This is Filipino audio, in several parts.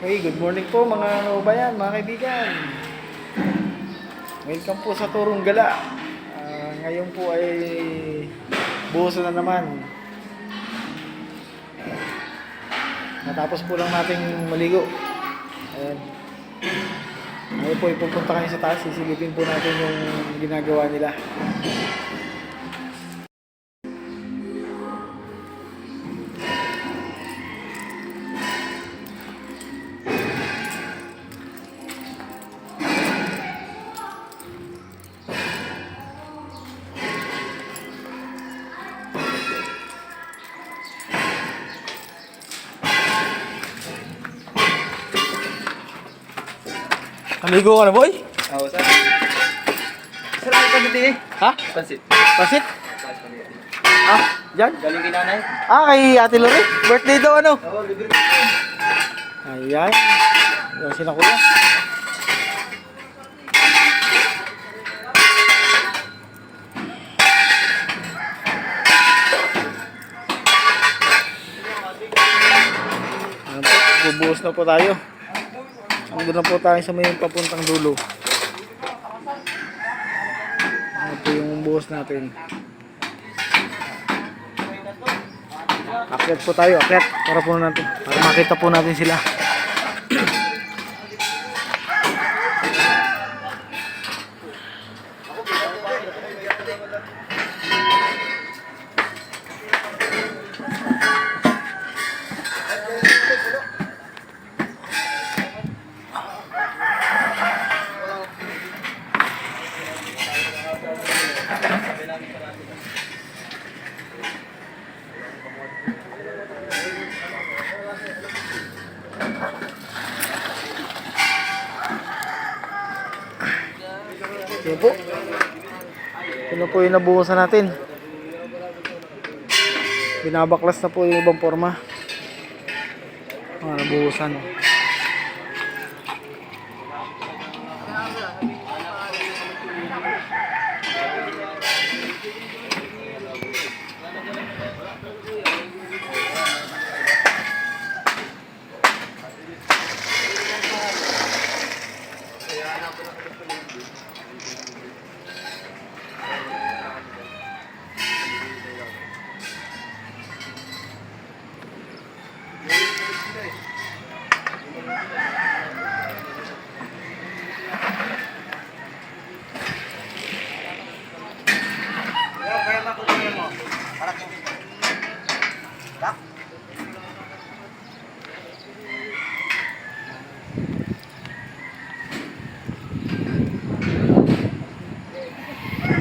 Hey, good morning po mga kabayan, mga kaibigan. Welcome po sa Turong Gala. Ngayon po ay buhos na naman. Natapos po lang nating maligo. Ayan. Ngayon po ipupunta kayo sa taas. Sisilipin po natin yung ginagawa nila. Naligo ka na, boy? Oo, sir. Sir, may pansit eh. Ha? Pansit. Pasit? Ah, dyan? Galing kay nanay. Kay Ate Lori. Birthday daw, ano? Oo, libre. Ayan. Yung sinakuya. Ayan po, bubuhos na po tayo. Andun na po tayo sa may papuntang dulo. Ano po yung buhos natin. Akyat po tayo, akyat. Para makita po natin sila. Yan po. Ito po yung nabuhusan natin. Binabaklas na po yung ibang forma. Nabuhusan.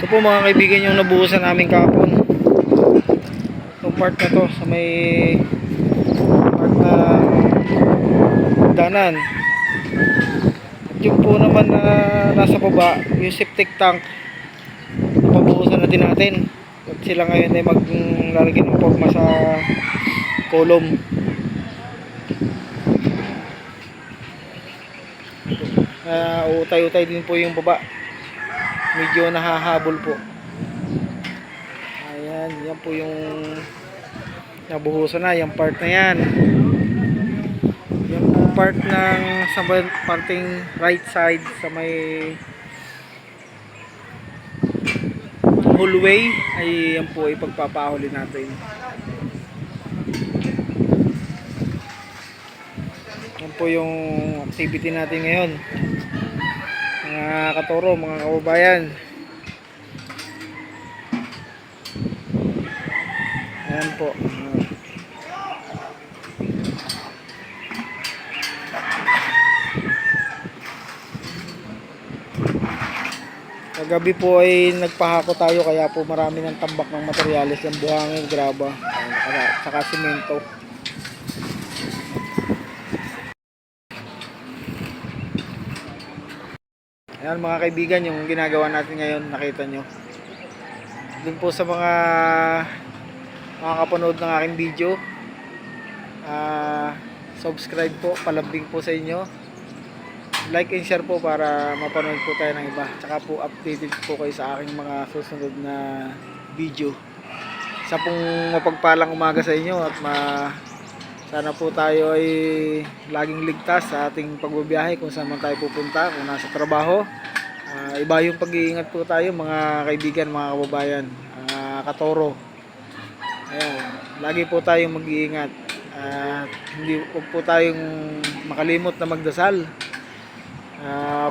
Ito po mga kaibigan yung nabuhusan namin kahapon. Itong part na to sa may part na danan. At yung po naman na nasa baba, yung septic tank, napabuhusan na din natin. At sila ngayon ay maglalagay ng forma sa column. Utay-utay din po yung baba. Medyo nahahabol po. Ayan, yan po yung nabuhusan na, yung part na yan. Yung part ng sa parting right side sa may hallway ay yan po ipagpapahuli natin. Yan po yung activity natin ngayon. Mga katoro, mga kababayan. Ayan po. Kagabi po ay nagpahako tayo kaya po marami ng tambak ng materyales, yung buhangin, graba, saka simento. Ayan mga kaibigan, yung ginagawa natin ngayon, nakita nyo. Dun po sa mga kapanood ng aking video, subscribe po, palambing po sa inyo. Like and share po para mapanood po tayo ng iba. Tsaka po updated po kayo sa aking mga susunod na video. Sa pong mapagpalang umaga sa inyo at Sana po tayo ay laging ligtas sa ating pagbabiyahe kung saan man tayo pupunta, kung nasa trabaho. Iba yung pag-iingat po tayo mga kaibigan, mga kababayan, katoro. Ayan, lagi po tayong mag-iingat. Hindi po tayong makalimot na magdasal.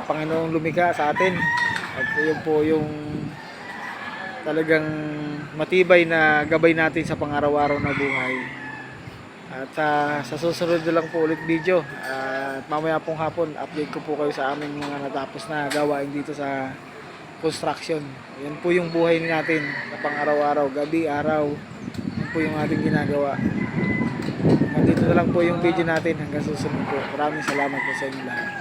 Panginoong lumikha sa atin. At yun po yung talagang matibay na gabay natin sa pang-araw-araw na buhay. At sa susunod na lang po ulit video. At mamaya pong hapon, update ko po kayo sa aming mga natapos na gawain dito sa construction. Yan po yung buhay natin na pang-araw-araw, gabi, araw. Yan po yung ating ginagawa. Nandito na lang po yung video natin hanggang susunod po. Maraming salamat po sa inyo lahat.